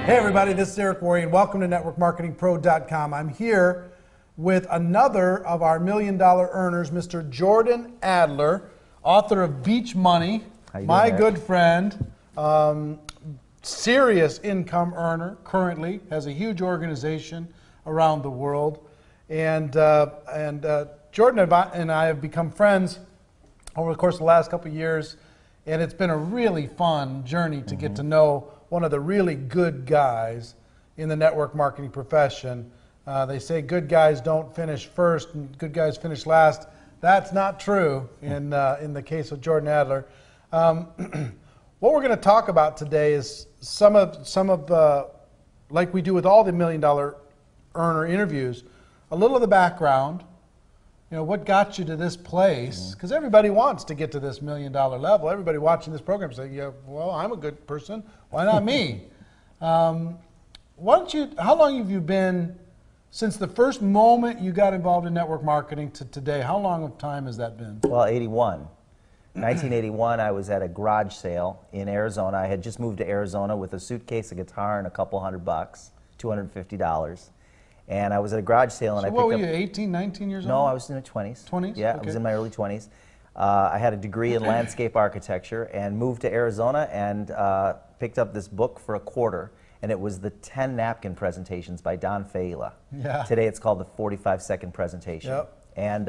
Hey everybody, this is Eric Worre and welcome to NetworkMarketingPro.com. I'm here with another of our $1 Million earners, Mr. Jordan Adler, author of Beach Money, my good friend, serious income earner, currently has a huge organization around the world. And Jordan and I have become friends over the course of the last couple of years, and it's been a really fun journey to get to know one of the really good guys in the network marketing profession. They say good guys don't finish first and good guys finish last. That's not true in the case of Jordan Adler. What we're going to talk about today is some of like we do with all the $1 Million earner interviews, a little of the background. You know, what got you to this place? Because everybody wants to get to this $1 million level. Everybody watching this program say, yeah, well, I'm a good person. Why not me? How long have you been, since the first moment you got involved in network marketing to today, how long of time has that been? Well, 1981, I was at a garage sale in Arizona. I had just moved to Arizona with a suitcase, a guitar, and a couple $100, $250. And I was at a garage sale, and so I picked what were up, you, 18, 19 years old? No, I was in my 20s. 20s? Yeah, okay. I was in my early 20s. I had a degree in landscape architecture and moved to Arizona and picked up this book for $0.25, and it was the 10 napkin presentations by Don Failla. Yeah. Today it's called the 45-second presentation. Yep. And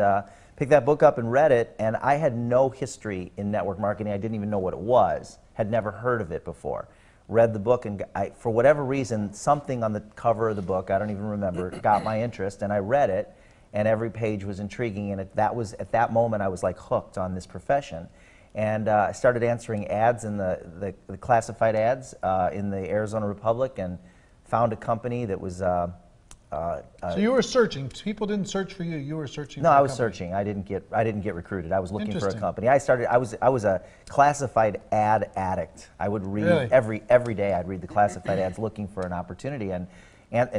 picked that book up and read it, and I had no history in network marketing. I didn't even know what it was, had never heard of it before. Read the book, and for whatever reason, something on the cover of the book, I don't even remember, got my interest, and I read it, and every page was intriguing, and at that moment I was like hooked on this profession. And I started answering ads in the classified ads in the Arizona Republic, and found a company that was so you were searching. People didn't search for you. You were searching. No, for I a was company. searching. I didn't get recruited. I was looking for a Interesting. company. I was a classified ad addict. I would read every day. I'd read the classified ads looking for an opportunity, and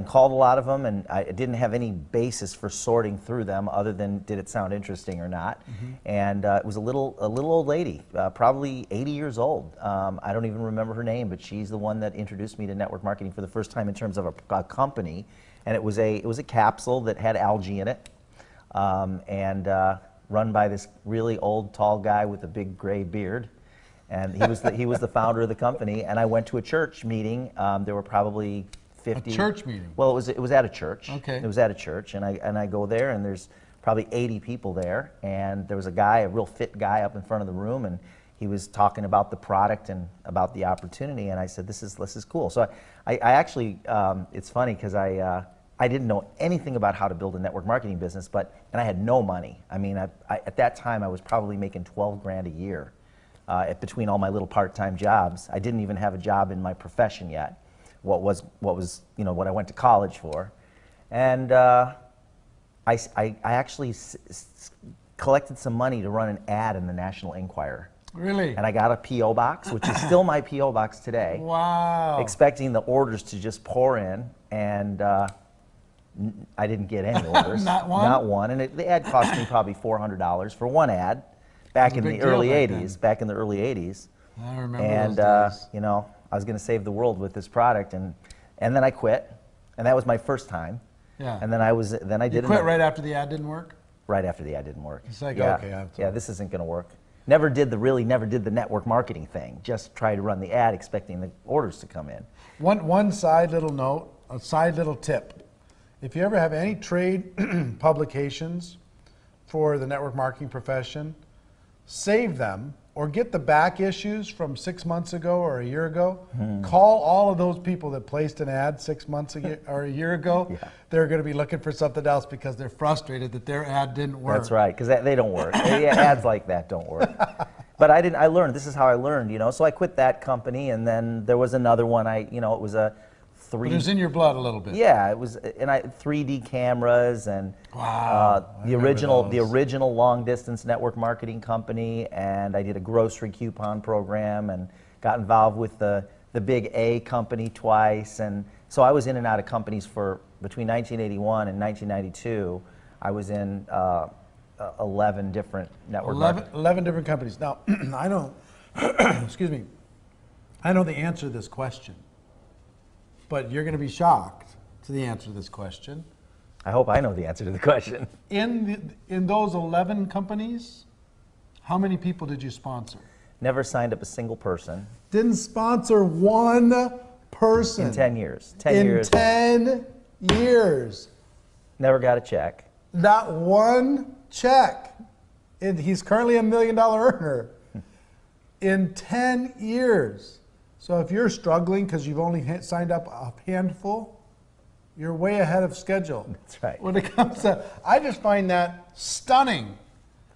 called a lot of them. And I didn't have any basis for sorting through them other than did it sound interesting or not. And it was a little old lady, probably 80 years old. I don't even remember her name, but she's the one that introduced me to network marketing for the first time in terms of a company. And it was a capsule that had algae in it, and run by this really old, tall guy with a big gray beard. And he was the founder of the company. And I went to a church meeting. There were probably 50. A church meeting? Well, it was at a church. Okay. It was at a church, and I go there, and there's probably 80 people there. And there was a guy, a real fit guy, up in front of the room, and he was talking about the product and about the opportunity. And I said, "This is cool." So I actually, it's funny because I didn't know anything about how to build a network marketing business, and I had no money. I mean, at that time, I was probably making 12 grand a year between all my little part-time jobs. I didn't even have a job in my profession yet, what was what I went to college for. And I actually collected some money to run an ad in the National Enquirer. Really? And I got a P.O. box, which is still my P.O. box today. Wow. Expecting the orders to just pour in, and I didn't get any orders. Not one? Not one. And the ad cost me probably $400 for one ad back in the early 80s. Back in the early 80s. I remember and those days. you know, I was going to save the world with this product, and then I quit, and that was my first time. Yeah. And then I did. You quit right after the ad didn't work? Right after the ad didn't work. It's like, yeah, okay, yeah, this isn't going to work. Never did the network marketing thing. Just tried to run the ad expecting the orders to come in. One side little note, a side little tip. If you ever have any trade publications for the network marketing profession, save them or get the back issues from 6 months ago or a year ago. Call all of those people that placed an ad 6 months ago or a year ago. Yeah. They're going to be looking for something else because they're frustrated that their ad didn't work. That's right, because they don't work. Ads like that don't work. But I learned, this is how I learned, you know. So I quit that company, and then there was another one. It was a But it was in your blood a little bit. Yeah, it was, and 3D cameras, and wow, the original long distance network marketing company, and I did a grocery coupon program, and got involved with the big A company twice, and so I was in and out of companies for between 1981 and 1992. I was in 11 different network 11 different companies. Now, I know, excuse me, I know the answer to this question. but you're going to be shocked to the answer to this question. I hope I know the answer to the question. In those 11 companies, how many people did you sponsor? Never signed up a single person. Didn't sponsor one person. In 10 years. 10 in years. 10 years. Never got a check. Not one check. And he's currently $1 million earner. In 10 years. So if you're struggling because you've only signed up a handful, you're way ahead of schedule. That's right. When it comes to, I just find that stunning.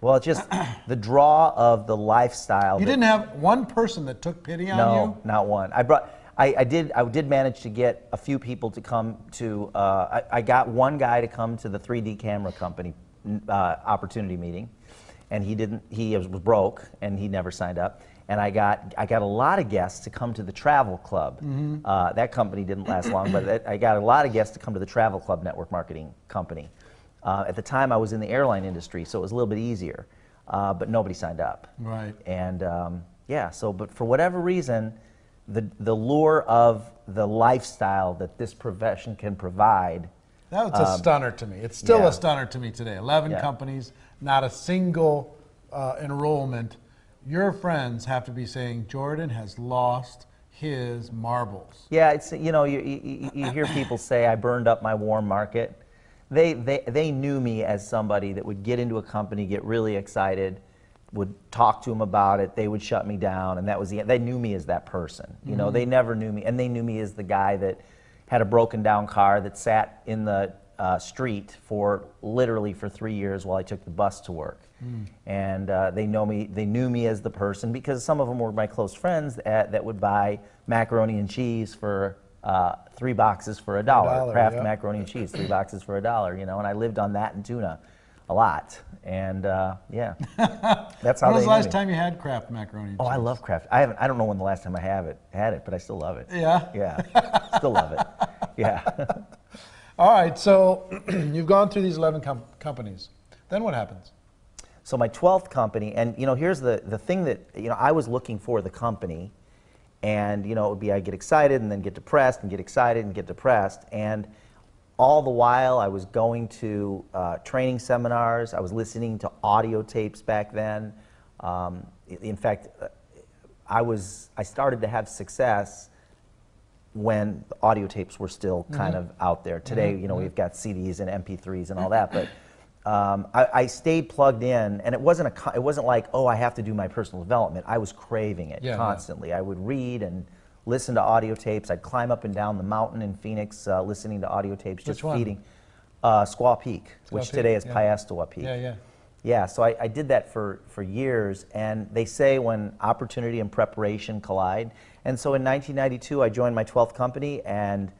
Well, it's just the draw of the lifestyle. You didn't have one person that took pity on you? No, not one. I did manage to get a few people to come to, I got one guy to come to the 3D camera company opportunity meeting, and he was broke and he never signed up. And I got a lot of guests to come to the travel club. That company didn't last long, but I got a lot of guests to come to the travel club network marketing company. At the time I was in the airline industry, so it was a little bit easier, but nobody signed up. Right. And yeah, so, but for whatever reason, the lure of the lifestyle that this profession can provide. That was a stunner to me. It's still yeah. a stunner to me today. 11 Yeah. companies, not a single enrollment. Your friends have to be saying, Jordan has lost his marbles. Yeah, it's, you know, you hear people say, I burned up my warm market. They knew me as somebody that would get into a company, get really excited, would talk to them about it, they would shut me down, and that was the end. They knew me as that person. You know, they never knew me, and they knew me as the guy that had a broken down car that sat in the street for literally for 3 years while I took the bus to work. And they knew me as the person because some of them were my close friends that would buy macaroni and cheese for 3 boxes for $1. Kraft yeah. macaroni and cheese, 3 boxes for $1, you know, and I lived on that and tuna a lot. And yeah, that's how When was they the knew last me. time you had Kraft macaroni and Oh, cheese? I love Kraft. I don't know when the last time I had it, but I still love it. Yeah? Yeah, still love it. Yeah. All right, so you've gone through these 11 companies. Then what happens? So my 12th company, and you know, here's the thing that, you know, I was looking for the company, and you know, it would be I get excited and then get depressed and get excited and get depressed, and all the while I was going to training seminars, I was listening to audio tapes back then. In fact, I started to have success when the audio tapes were still kind of out there. Today, you know, we've got CDs and MP3s and all that, but I stayed plugged in, and it wasn't like, oh, I have to do my personal development. I was craving it constantly. Yeah. I would read and listen to audio tapes. I'd climb up and down the mountain in Phoenix listening to audio tapes, just feeding. Squaw Peak, which today is Piestewa Peak. Yeah, yeah. Yeah, so I did that for years, and they say when opportunity and preparation collide. And so in 1992, I joined my 12th company and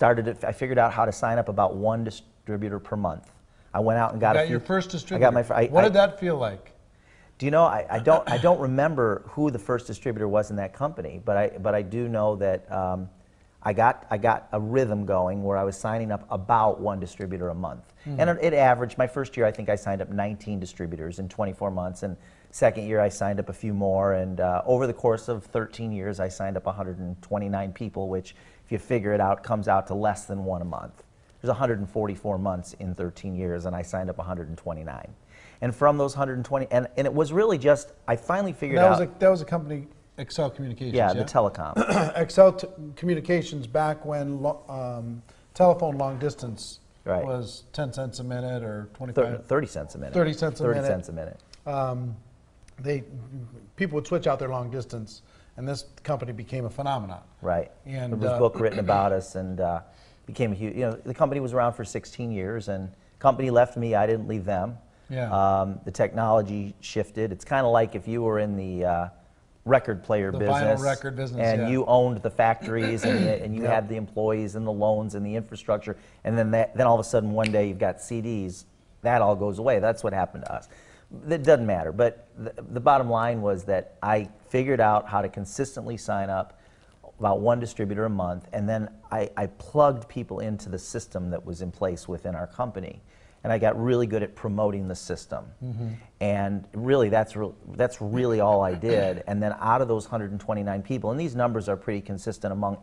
I figured out how to sign up about 1 distributor per month. I went out and got your first distributor. I got my. What did that feel like? Do you know? I don't remember who the first distributor was in that company, but I do know that I got a rhythm going where I was signing up about 1 distributor a month, and it averaged. My first year, I think I signed up 19 distributors in 24 months, and second year I signed up a few more, and over the course of 13 years, I signed up 129 people, which, if you figure it out, comes out to less than 1 a month. There's 144 months in 13 years, and I signed up 129. And from those 120, and it was really just, I finally figured out. That was a company, Excel Communications. Yeah, the telecom. Excel Communications back when telephone long distance was 10 cents a minute or 25. 30 cents a minute. 30 cents a 30 minute. cents a minute. People would switch out their long distance, and this company became a phenomenon. Right. And there was a book written about us, and became a huge. You know, the company was around for 16 years, and company left me. I didn't leave them. Yeah. The technology shifted. It's kind of like if you were in the record player business, vinyl record business, and you owned the factories, and you had the employees and the loans and the infrastructure, and then all of a sudden one day you've got CDs. That all goes away. That's what happened to us. That doesn't matter. But the bottom line was that I figured out how to consistently sign up about 1 distributor a month, and then I plugged people into the system that was in place within our company, and I got really good at promoting the system. And really, that's really all I did. And then out of those 129 people, and these numbers are pretty consistent among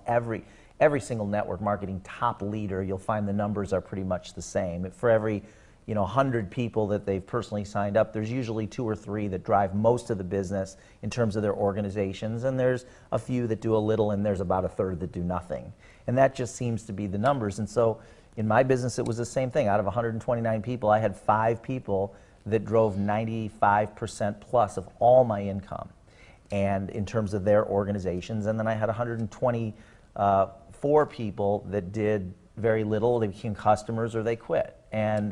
every single network marketing top leader, you'll find the numbers are pretty much the same. For every 100 people that they've personally signed up, there's usually 2 or 3 that drive most of the business in terms of their organizations, and there's a few that do a little, and there's about a third that do nothing. And that just seems to be the numbers. And so in my business, it was the same thing. Out of 129 people, I had 5 people that drove 95% plus of all my income, and in terms of their organizations. And then I had 124 people that did very little. They became customers or they quit. And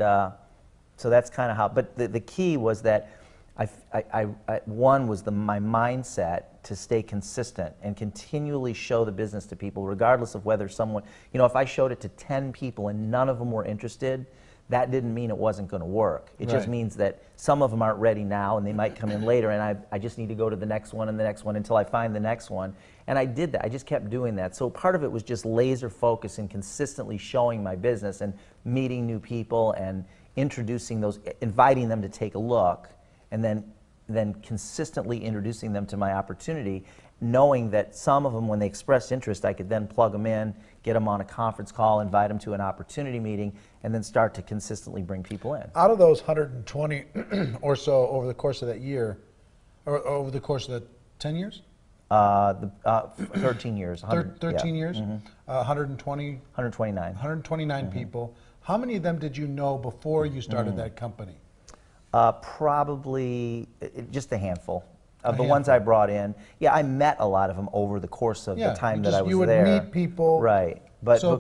so that's kind of how, but the key was that one was my mindset to stay consistent and continually show the business to people, regardless of whether someone, if I showed it to 10 people and none of them were interested, that didn't mean it wasn't going to work. It just means that some of them aren't ready now and they might come in later, and I just need to go to the next one and the next one until I find the next one. And I did that. I just kept doing that. So part of it was just laser focus and consistently showing my business and meeting new people and introducing those, inviting them to take a look, and then consistently introducing them to my opportunity, knowing that some of them, when they expressed interest, I could then plug them in, get them on a conference call, invite them to an opportunity meeting, and then start to consistently bring people in. Out of those 120 or so over the course of that year, or over the course of the 10 years? 13 years. 13 years? Mm-hmm. 129 people. How many of them did you know before you started that company? Probably just a handful. Of the ones I brought in. Yeah, I met a lot of them over the course of the time that I was there. You would meet people. Right.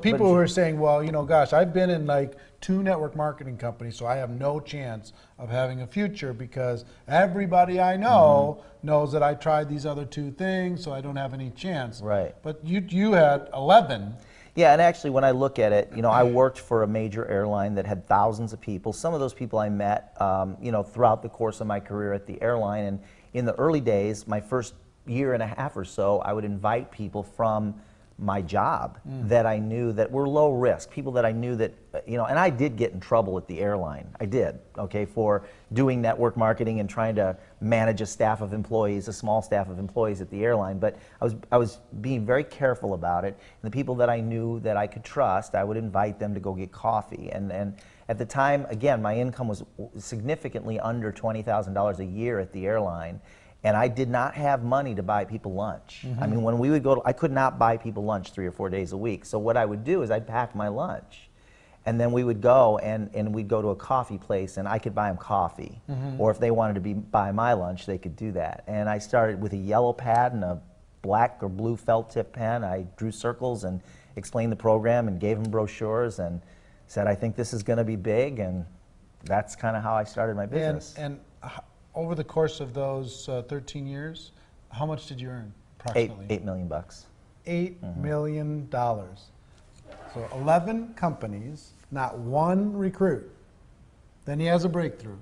People who are saying, well, gosh, I've been in like 2 network marketing companies, so I have no chance of having a future because everybody I know knows that I tried these other 2 things, so I don't have any chance. Right. But you had 11. Yeah, and actually when I look at it, I worked for a major airline that had thousands of people. Some of those people I met, throughout the course of my career at the airline. And in the early days, my first year and a half or so, I would invite people from my job that I knew that were low risk, people that I knew that, and I did get in trouble at the airline. I did, for doing network marketing and trying to manage a staff of employees, a small staff of employees at the airline. But I was being very careful about it. And the people that I knew that I could trust, I would invite them to go get coffee. And at the time, again, my income was significantly under $20,000 a year at the airline. And I did not have money to buy people lunch. I mean, when we would go I could not buy people lunch 3 or 4 days a week. So what I would do is I'd pack my lunch, and then we would go and we'd go to a coffee place, and I could buy them coffee. Or if they wanted to buy my lunch, they could do that. And I started with a yellow pad and a black or blue felt tip pen. I drew circles and explained the program and gave them brochures and said, I think this is going to be big, and that's kind of how I started my business. And over the course of those 13 years, how much did you earn, approximately? $8 million. $8 million. So 11 companies, not one recruit. Then he has a breakthrough.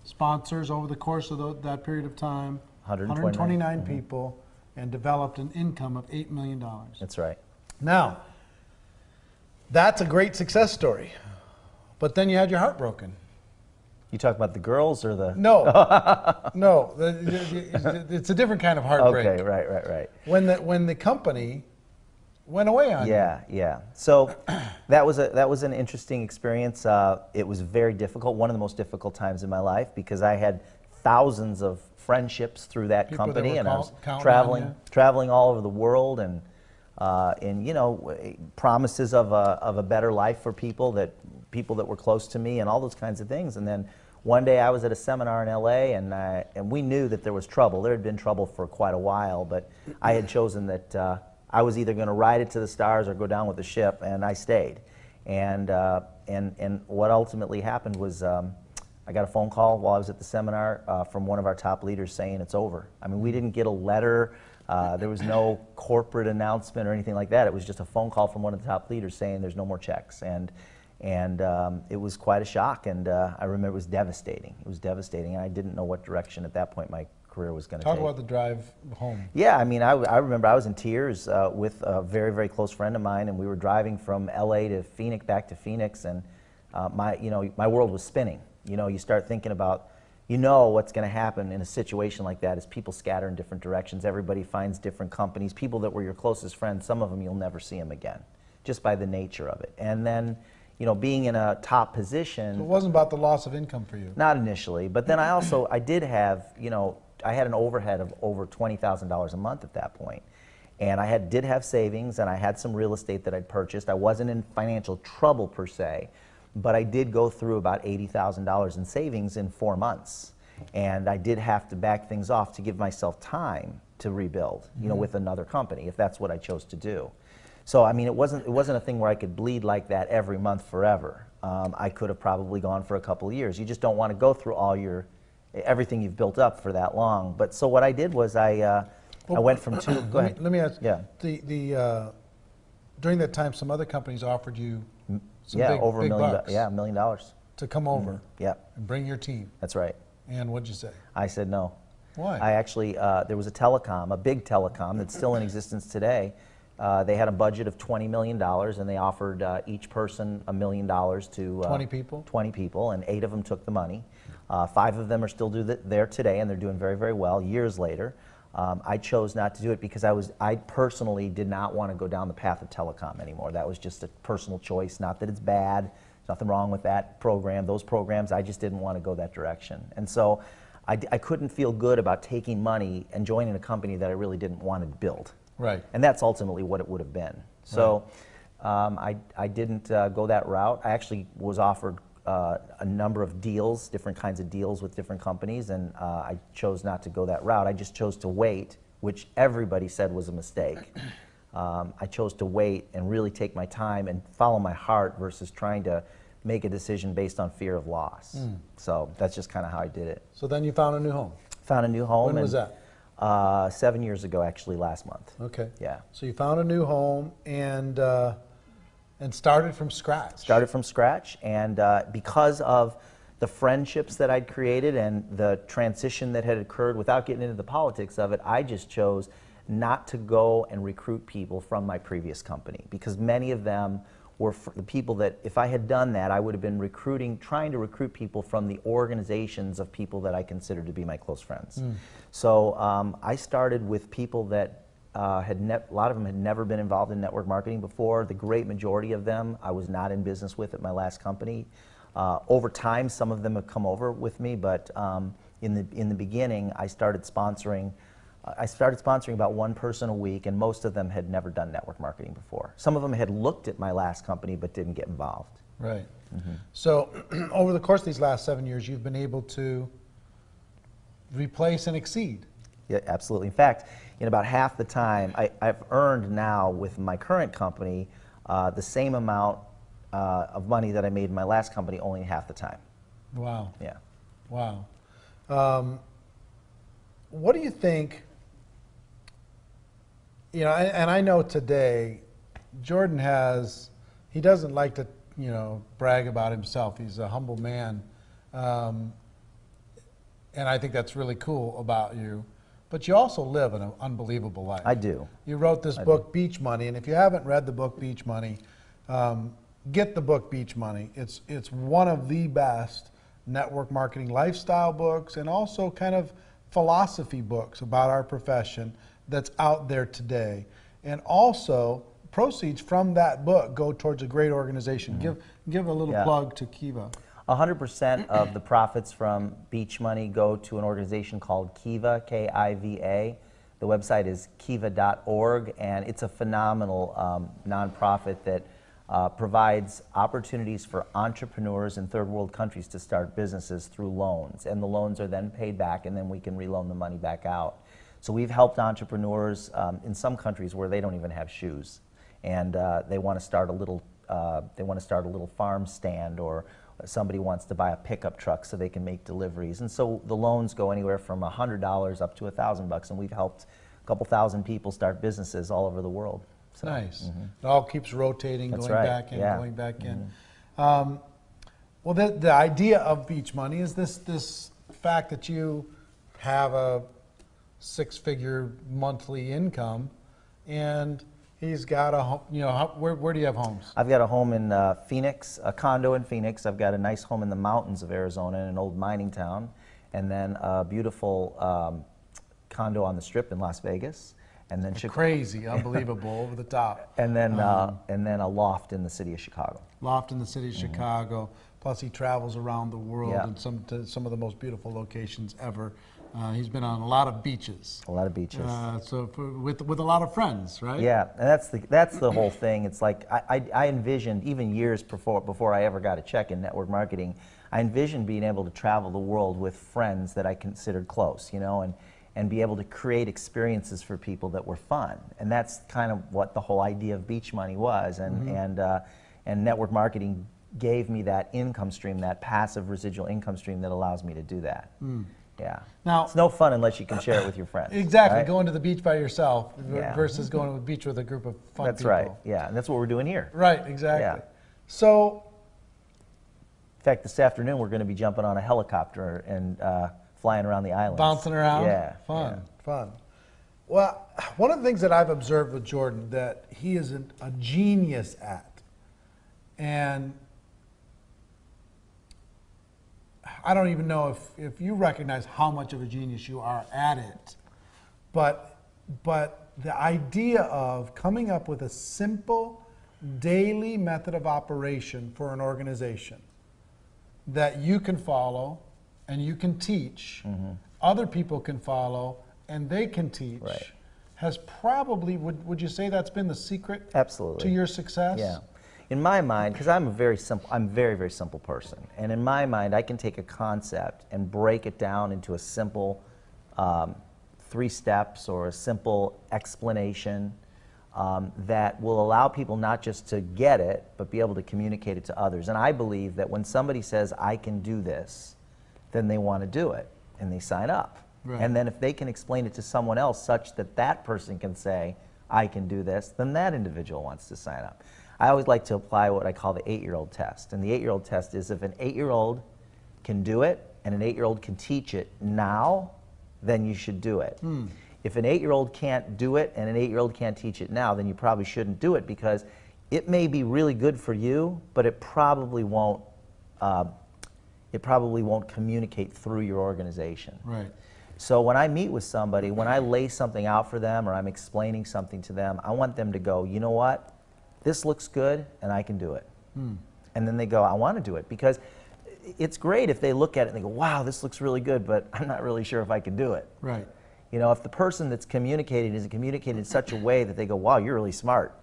Sponsors over the course of that period of time, 129 people, and developed an income of $8 million. That's right. Now, that's a great success story. But then you had your heart broken. You talk about the girls or the... No, no, it's a different kind of heartbreak. Okay, right. When the company went away on you. Yeah. So that was an interesting experience. It was very difficult, one of the most difficult times in my life, because I had thousands of friendships through that company, and I was traveling all over the world, and promises of a better life for people that were close to me, and all those kinds of things. And then one day I was at a seminar in LA, and we knew that there was trouble. There had been trouble for quite a while, but I had chosen that I was either going to ride it to the stars or go down with the ship, and I stayed. And what ultimately happened was I got a phone call while I was at the seminar from one of our top leaders saying it's over. I mean, we didn't get a letter. There was no corporate announcement or anything like that. It was just a phone call from one of the top leaders saying there's no more checks. And it was quite a shock, and I remember it was devastating. It was devastating, and I didn't know what direction at that point my career was going to take. Talk about the drive home. Yeah, I mean, I remember I was in tears with a very, very close friend of mine, and we were driving from LA to Phoenix, back to Phoenix, and my world was spinning. You start thinking about, you know what's going to happen in a situation like that is people scatter in different directions. Everybody finds different companies. People that were your closest friends, some of them you'll never see them again, just by the nature of it. And then, you know, being in a top position. So it wasn't about the loss of income for you. Not initially, but then I did have, you know, I had an overhead of over $20,000 a month at that point. And I did have savings, and I had some real estate that I'd purchased. I wasn't in financial trouble per se, but I did go through about $80,000 in savings in 4 months. And I did have to back things off to give myself time to rebuild, you know, with another company, if that's what I chose to do. So, I mean, it wasn't a thing where I could bleed like that every month forever. I could have probably gone for a couple of years. You just don't want to go through everything you've built up for that long. But so what I did was I went from two. Go ahead. Let me ask. Yeah. During that time, some other companies offered you some over big $1 million. bucks Yeah, $1 million. to come over. Yeah, And bring your team. that's right. And what'd you say? I said no. Why? I actually, there was a big telecom that's still in existence today. They had a budget of $20 million, and they offered each person $1 million to 20 people? 20 people, and 8 of them took the money. 5 of them are still there today, and they're doing very, very well years later. I chose not to do it because I personally did not want to go down the path of telecom anymore. That was just a personal choice. Not that it's bad. There's nothing wrong with that program. Those programs, I just didn't want to go that direction. And so I couldn't feel good about taking money and joining a company that I really didn't want to build. Right. And that's ultimately what it would have been. So I didn't go that route. I actually was offered a number of deals, different kinds of deals with different companies, and I chose not to go that route. I just chose to wait, which everybody said was a mistake. I chose to wait and really take my time and follow my heart versus trying to make a decision based on fear of loss. So that's just kind of how I did it. So then you found a new home. Found a new home. When was that? 7 years ago, actually, last month. Okay. Yeah. So you found a new home and started from scratch. Started from scratch, and because of the friendships that I'd created and the transition that had occurred, without getting into the politics of it, I just chose not to go and recruit people from my previous company, because many of them were the people that, if I had done that, I would have been trying to recruit people from the organizations of people that I considered to be my close friends. So I started with people that a lot of them had never been involved in network marketing before. The great majority of them I was not in business with at my last company. Over time, some of them have come over with me, but in the beginning, I started sponsoring about one person a week, and most of them had never done network marketing before. Some of them had looked at my last company but didn't get involved. Right. So over the course of these last 7 years, you've been able to replace and exceed. Yeah, absolutely. In fact, in about half the time, I've earned now with my current company the same amount of money that I made in my last company, only in half the time. Wow. Yeah. Wow. What do you think, you know, and I know today, Jordan he doesn't like to, you know, brag about himself. He's a humble man. And I think that's really cool about you. But you also live an unbelievable life. I do. You wrote this book, Beach Money, and if you haven't read the book, Beach Money, get the book, Beach Money. It's one of the best network marketing lifestyle books and also kind of philosophy books about our profession that's out there today. And also, proceeds from that book go towards a great organization. Give a little plug to Kiva. 100% of the profits from Beach Money go to an organization called Kiva, K-I-V-A. The website is kiva.org, and it's a phenomenal nonprofit that provides opportunities for entrepreneurs in third world countries to start businesses through loans. And the loans are then paid back, and then we can reloan the money back out. So we've helped entrepreneurs in some countries where they don't even have shoes, and they want to start a little farm stand, or somebody wants to buy a pickup truck so they can make deliveries. And so the loans go anywhere from $100 up to $1,000, and we've helped a couple thousand people start businesses all over the world. So, nice. It all keeps rotating, That's going right. back in, Yeah. going back in. Well, the idea of Beach Money is this fact that you have a 6-figure monthly income, and he's got a home. You know, where do you have homes? I've got a home in Phoenix, a condo in Phoenix. I've got a nice home in the mountains of Arizona in an old mining town. and then a beautiful condo on the Strip in Las Vegas, and then Crazy, unbelievable, over the top. and then a loft in the city of Chicago. Loft in the city of Chicago. Plus, he travels around the world Yeah. and some of the most beautiful locations ever. He's been on a lot of beaches. A lot of beaches. With a lot of friends, right? Yeah, and that's the whole thing. It's like I envisioned, even years before I ever got a check in network marketing, I envisioned being able to travel the world with friends that I considered close, you know, and be able to create experiences for people that were fun. And that's kind of what the whole idea of Beach Money was. And network marketing gave me that income stream, that passive residual income stream that allows me to do that. Yeah. Now, it's no fun unless you can share it with your friends. Exactly. Right? Going to the beach by yourself Yeah. versus going to the beach with a group of fun That's people. right. Yeah, and that's what we're doing here. Right, exactly. Yeah. So, in fact, this afternoon we're going to be jumping on a helicopter and flying around the islands. bouncing around? Yeah. Fun, fun. Well, one of the things that I've observed with Jordan that he is a genius at, and I don't even know if you recognize how much of a genius you are at it, but the idea of coming up with a simple daily method of operation for an organization that you can follow and you can teach, other people can follow and they can teach, Right. has probably, would you say that's been the secret Absolutely. to your success? Yeah. In my mind, because I'm a very, very simple person, and in my mind, I can take a concept and break it down into a simple 3 steps or a simple explanation that will allow people not just to get it, but be able to communicate it to others. And I believe that when somebody says, I can do this, then they want to do it, and they sign up. Right. And then if they can explain it to someone else such that that person can say, I can do this, then that individual wants to sign up. I always like to apply what I call the 8-year-old test. And the 8-year-old test is if an 8-year-old can do it and an 8-year-old can teach it now, then you should do it. If an 8-year-old can't do it and an 8-year-old can't teach it now, then you probably shouldn't do it because it may be really good for you, but it probably won't communicate through your organization. Right. So when I meet with somebody, when I lay something out for them or I'm explaining something to them, I want them to go, you know what? This looks good and I can do it. And then they go, I want to do it. Because it's great if they look at it and they go, wow, this looks really good, but I'm not really sure if I can do it. Right. You know, if the person that's communicating isn't communicating in such a way that they go, wow, you're really smart,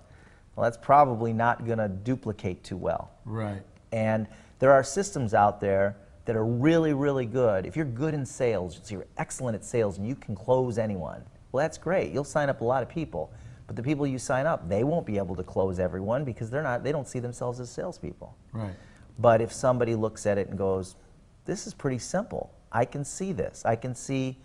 well, that's probably not going to duplicate too well. Right. And there are systems out there that are really, really good. If you're good in sales, so you're excellent at sales and you can close anyone, well, that's great. You'll sign up a lot of people. But the people you sign up, they won't be able to close everyone because they don't see themselves as salespeople. Right. But if somebody looks at it and goes, this is pretty simple. I can see this. I can see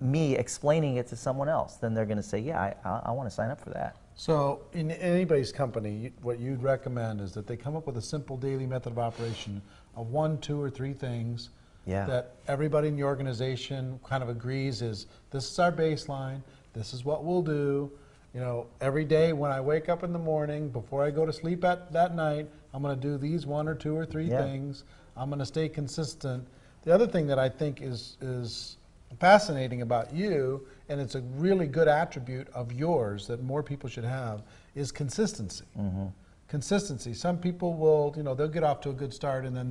me explaining it to someone else. Then they're going to say, yeah, I want to sign up for that. So in anybody's company, what you'd recommend is that they come up with a simple daily method of operation of 1, 2, or 3 things that everybody in the organization kind of agrees is, this is our baseline, this is what we'll do. You know, every day when I wake up in the morning, before I go to sleep that night, I'm going to do these 1 or 2 or 3 things. I'm going to stay consistent. The other thing that I think is fascinating about you, and it's a really good attribute of yours that more people should have, is consistency. Consistency. Some people will, you know, they'll get off to a good start and then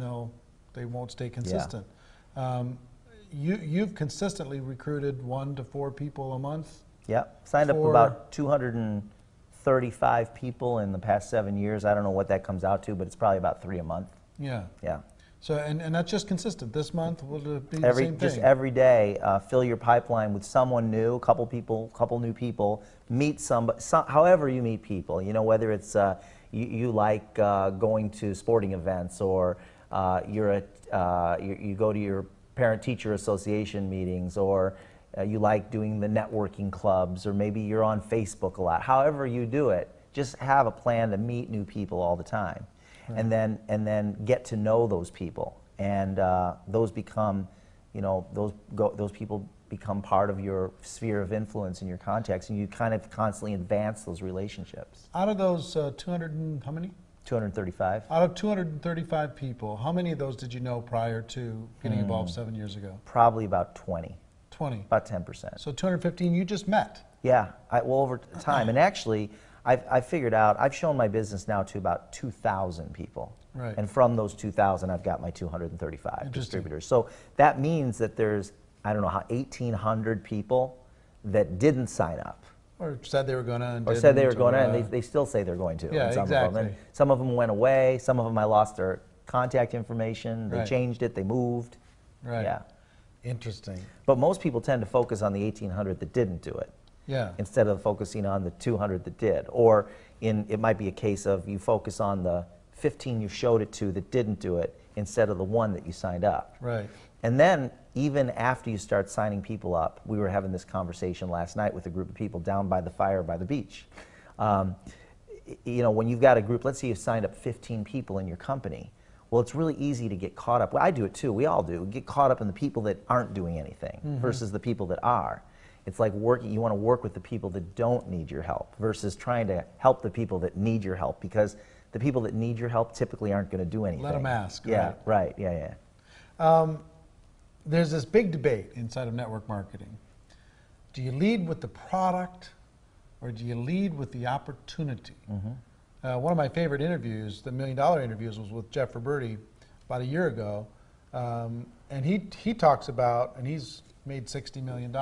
they won't stay consistent. You've consistently recruited 1 to 4 people a month. Yep. Signed up about 235 people in the past 7 years. I don't know what that comes out to, but it's probably about 3 a month. Yeah. Yeah. So, and that's just consistent. This month will it be the same thing? Just every day, fill your pipeline with someone new, couple new people, meet somebody, however you meet people, you know, whether it's you like going to sporting events or you go to your parent-teacher association meetings or you like doing the networking clubs, or maybe you're on Facebook a lot. However you do it, just have a plan to meet new people all the time. Right. And then get to know those people, and those become, you know, those people become part of your sphere of influence and your contacts, and you kind of constantly advance those relationships. Out of those 200 and how many? 235. Out of 235 people, how many of those did you know prior to getting involved 7 years ago? Probably about 20. 20. About 10%. So 215 you just met. Yeah, well, over time. And actually, I've figured out, I've shown my business now to about 2,000 people. Right. And from those 2,000, I've got my 235 distributors. So that means that there's, I don't know, 1,800 people that didn't sign up. Or said they were going to and Or said they were going to, and they still say they're going to. Yeah, some exactly. Of them. And some of them went away. Some of them I lost their contact information. They Right. changed it. They moved. Right. Yeah. Interesting. But most people tend to focus on the 1,800 that didn't do it. Yeah. Instead of focusing on the 200 that did. Or it might be a case of you focus on the 15 you showed it to that didn't do it instead of the one that you signed up. Right. And then even after you start signing people up, we were having this conversation last night with a group of people down by the fire by the beach. You know, when you've got a group, let's say you've signed up 15 people in your company, well, it's really easy to get caught up. Well, I do it too, we all do. Get caught up in the people that aren't doing anything versus the people that are. It's like you want to work with the people that don't need your help versus trying to help the people that need your help, because the people that need your help typically aren't going to do anything. Let them ask. Yeah, right, yeah. There's this big debate inside of network marketing. Do you lead with the product or do you lead with the opportunity? One of my favorite interviews, the $1 Million interviews, was with Jeff Roberti about a year ago. And he talks about, and he's made $60 million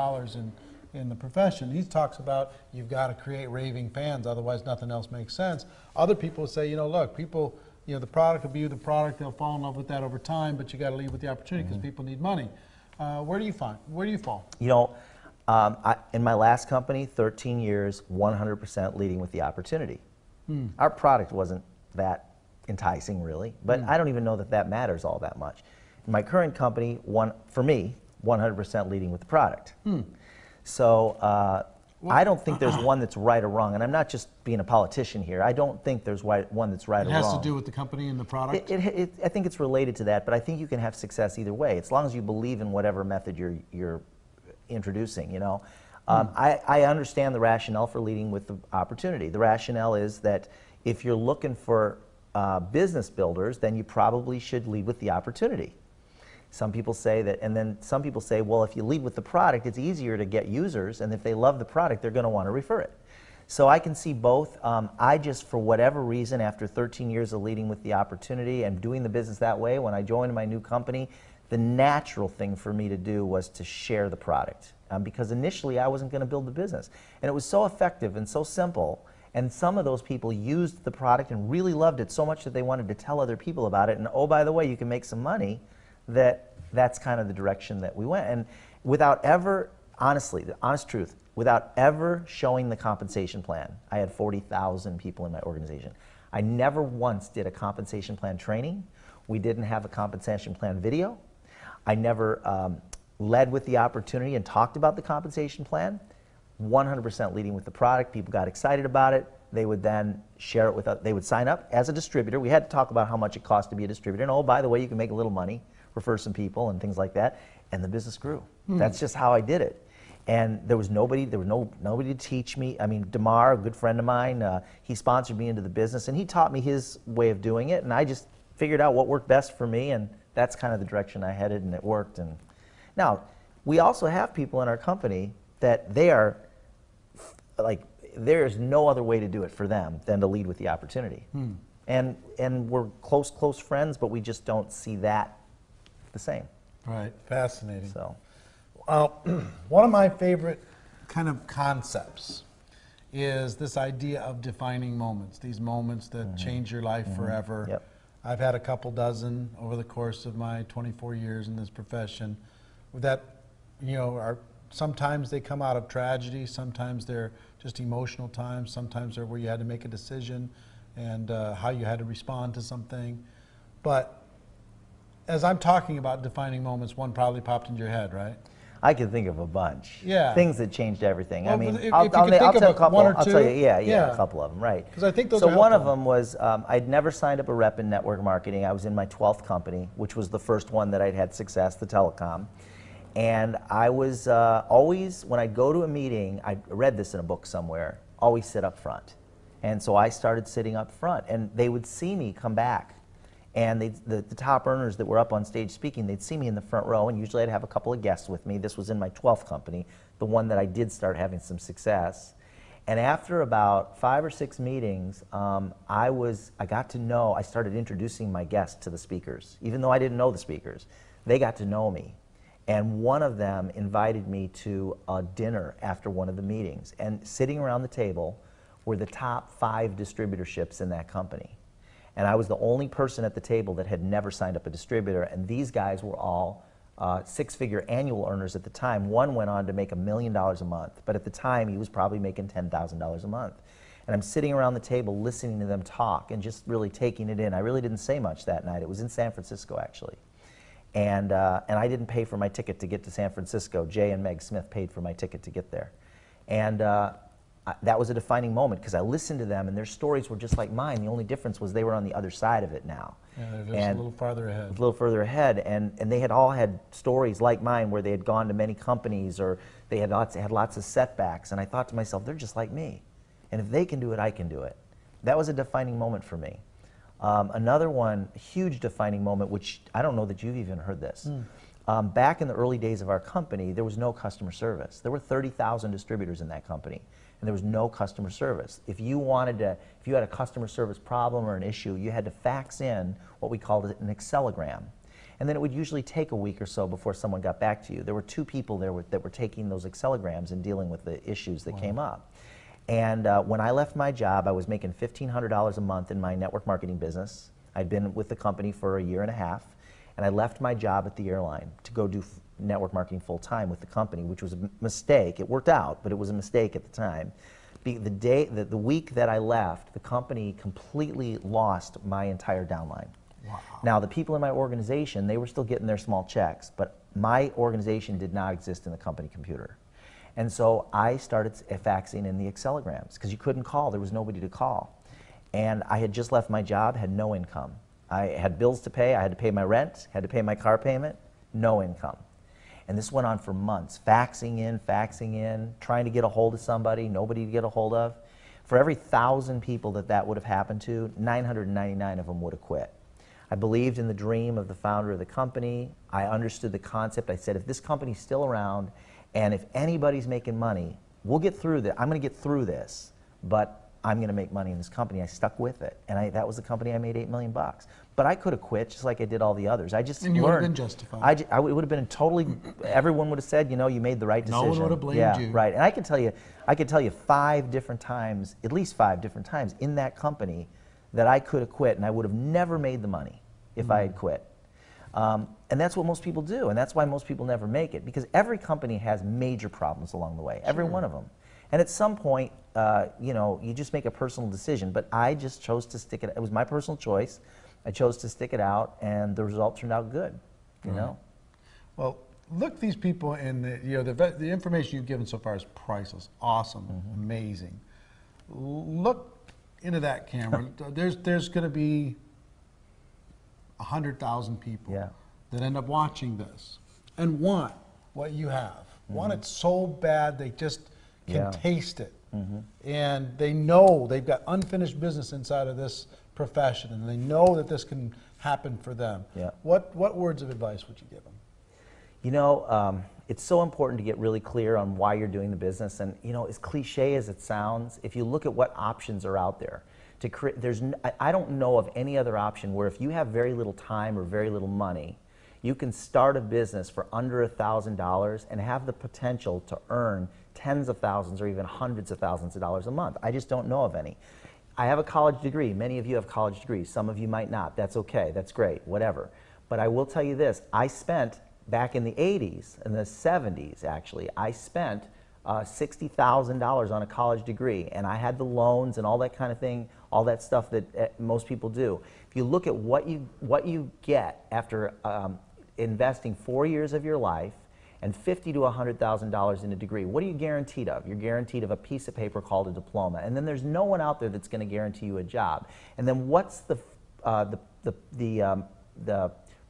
in the profession. He talks about you've got to create raving fans, otherwise nothing else makes sense. Other people say, you know, look, people, you know, the product will be the product, they'll fall in love with that over time, but you got to lead with the opportunity because people need money. Where do you fall? You know, in my last company, 13 years, 100% leading with the opportunity. Our product wasn't that enticing, really, but I don't even know that that matters all that much. In my current company, for me, 100% leading with the product. So I don't think there's one that's right or wrong, and I'm not just being a politician here. I don't think there's one that's right or wrong. It has to do with the company and the product? I think it's related to that, but I think you can have success either way, as long as you believe in whatever method you're introducing, you know. I understand the rationale for leading with the opportunity. The rationale is that if you're looking for business builders, then you probably should lead with the opportunity. Some people say that, and then some people say, well, if you lead with the product, it's easier to get users, and if they love the product, they're going to want to refer it. So I can see both. I just, for whatever reason, after 13 years of leading with the opportunity and doing the business that way, when I joined my new company, the natural thing for me to do was to share the product. Because initially I wasn't going to build the business. And it was so effective and so simple, and some of those people used the product and really loved it so much that they wanted to tell other people about it, and oh, by the way, you can make some money, that's kind of the direction that we went. And without ever, honestly, the honest truth, without ever showing the compensation plan, I had 40,000 people in my organization. I never once did a compensation plan training. We didn't have a compensation plan video. I never led with the opportunity and talked about the compensation plan. 100% leading with the product. People got excited about it. They would then share it with us. They would sign up as a distributor. We had to talk about how much it cost to be a distributor. And oh, by the way, you can make a little money, refer some people and things like that. And the business grew. That's just how I did it. And there was nobody to teach me. I mean, Damar, a good friend of mine, he sponsored me into the business, and he taught me his way of doing it. And I just figured out what worked best for me, and that's kind of the direction I headed, and it worked. And now, we also have people in our company that they are like, there's no other way to do it for them than to lead with the opportunity. And we're close friends, but we just don't see that the same. Right, fascinating. So, one of my favorite kind of concepts is this idea of defining moments, these moments that change your life forever. Yep. I've had a couple dozen over the course of my 24 years in this profession that, you know, are sometimes they come out of tragedy, sometimes they're just emotional times, sometimes they're where you had to make a decision and how you had to respond to something. But as I'm talking about defining moments, one probably popped into your head, right? I can think of a bunch. Yeah. Things that changed everything. Well, I mean, if you I'll could tell think you of a couple. one or I'll tell you, two? yeah, Yeah. a couple of them, right. 'Cause I think those so are one of helpful. them was I'd never signed up a rep in network marketing. I was in my 12th company, which was the first one that I'd had success, the telecom. And I was always, when I'd go to a meeting, I read this in a book somewhere, always sit up front. And so I started sitting up front, and they would see me come back. And the top earners that were up on stage speaking, they'd see me in the front row, and usually I'd have a couple of guests with me. This was in my 12th company, the one that I did start having some success. And after about 5 or 6 meetings, I got to know, I started introducing my guests to the speakers. Even though I didn't know the speakers, they got to know me. And one of them invited me to a dinner after one of the meetings. And sitting around the table were the top 5 distributorships in that company. And I was the only person at the table that had never signed up a distributor, and these guys were all 6-figure annual earners at the time. One went on to make $1 million a month, but at the time he was probably making $10,000 a month. And I'm sitting around the table listening to them talk and just really taking it in. I really didn't say much that night. It was in San Francisco, actually. And I didn't pay for my ticket to get to San Francisco. Jay and Meg Smith paid for my ticket to get there. And that was a defining moment because I listened to them and their stories were just like mine. The only difference was they were on the other side of it now. Yeah, they're just a little farther ahead. A little further ahead, and they had all had stories like mine where they had gone to many companies or they had lots of setbacks. And I thought to myself, they're just like me. And if they can do it, I can do it. That was a defining moment for me. Another one, huge defining moment, which I don't know that you've even heard this. Back in the early days of our company, there was no customer service. There were 30,000 distributors in that company, and there was no customer service. If you had a customer service problem or an issue, you had to fax in what we called an Excel-ogram. And then it would usually take a week or so before someone got back to you. There were 2 people there that were taking those Excel-ograms and dealing with the issues that came up. And when I left my job, I was making $1,500 a month in my network marketing business. I'd been with the company for a year and a half, and I left my job at the airline to go do network marketing full-time with the company, which was a mistake. It worked out, but it was a mistake at the time. The week that I left, the company completely lost my entire downline. Wow. Now, the people in my organization, they were still getting their small checks, but my organization did not exist in the company computer. And so I started faxing in the Excel-ograms because you couldn't call. There was nobody to call. And I had just left my job, had no income. I had bills to pay. I had to pay my rent, had to pay my car payment, no income. And this went on for months, faxing in, trying to get a hold of somebody, nobody to get a hold of. For every 1,000 people that would have happened to, 999 of them would have quit. I believed in the dream of the founder of the company. I understood the concept. I said, if this company's still around, and if anybody's making money, we'll get through this. I'm going to get through this, but I'm going to make money in this company. I stuck with it, and that was the company I made $8 million. But I could have quit just like I did all the others. I just and you learned. would have been justified. It would have been totally. Everyone would have said, you know, you made the right decision. No one would have blamed yeah, you. Right. And I can tell you 5 different times, at least 5 different times in that company, that I could have quit, and I would have never made the money if I had quit. And that's what most people do, and that's why most people never make it, because every company has major problems along the way, every one of them. And at some point, you know, you just make a personal decision, but I just chose to stick it. It was my personal choice. I chose to stick it out, and the result turned out good, you know? Well, look these people in the information you've given so far is priceless, awesome, amazing. Look into that camera. There's going to be 100,000 people that end up watching this and want what you have. Want it so bad they just can taste it. And they know they've got unfinished business inside of this profession, and they know that this can happen for them. What words of advice would you give them? You know, it's so important to get really clear on why you're doing the business. And, you know, as cliche as it sounds, if you look at what options are out there, I don't know of any other option where if you have very little time or very little money, you can start a business for under $1,000 and have the potential to earn tens of thousands or even hundreds of thousands of dollars a month. I just don't know of any. I have a college degree. Many of you have college degrees. Some of you might not. That's okay. That's great. Whatever. But I will tell you this. I spent, back in the 80s, in the 70s actually, I spent $60,000 on a college degree, and I had the loans and all that kind of thing, all that stuff that most people do. If you look at what you get after investing 4 years of your life and $50,000 to $100,000 in a degree, what are you guaranteed of? You're guaranteed of a piece of paper called a diploma, and then there's no one out there that's going to guarantee you a job. And then what's the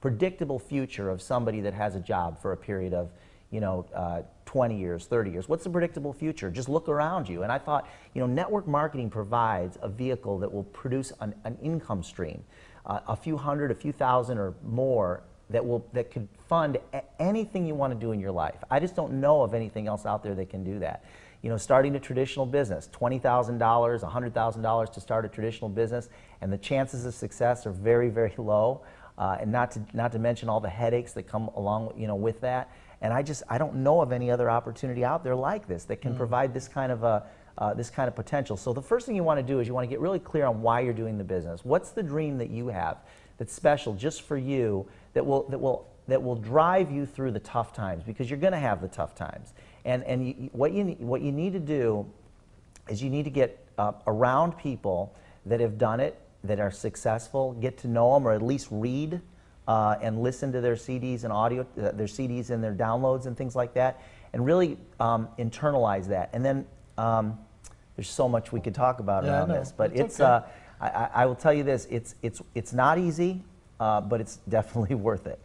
predictable future of somebody that has a job for a period of, you know, 20 years, 30 years? What's the predictable future? Just look around you. And I thought, network marketing provides a vehicle that will produce an income stream, a few hundred, a few thousand or more that could fund anything you want to do in your life. I just don't know of anything else out there that can do that. Starting a traditional business, $20,000, $100,000 to start a traditional business, and the chances of success are very, very low. And not to mention all the headaches that come along, with that. And I don't know of any other opportunity out there like this that can provide this kind of potential. So the first thing you want to do is you want to get really clear on why you're doing the business. What's the dream that you have that's special just for you that will drive you through the tough times, because you're going to have the tough times. And what you need to do is you need to get around people that have done it, that are successful, get to know them, or at least read and listen to their CDs and audio, their CDs and their downloads and things like that, and really internalize that. And then there's so much we could talk about around this, but it's okay. I will tell you this: it's not easy, but it's definitely worth it.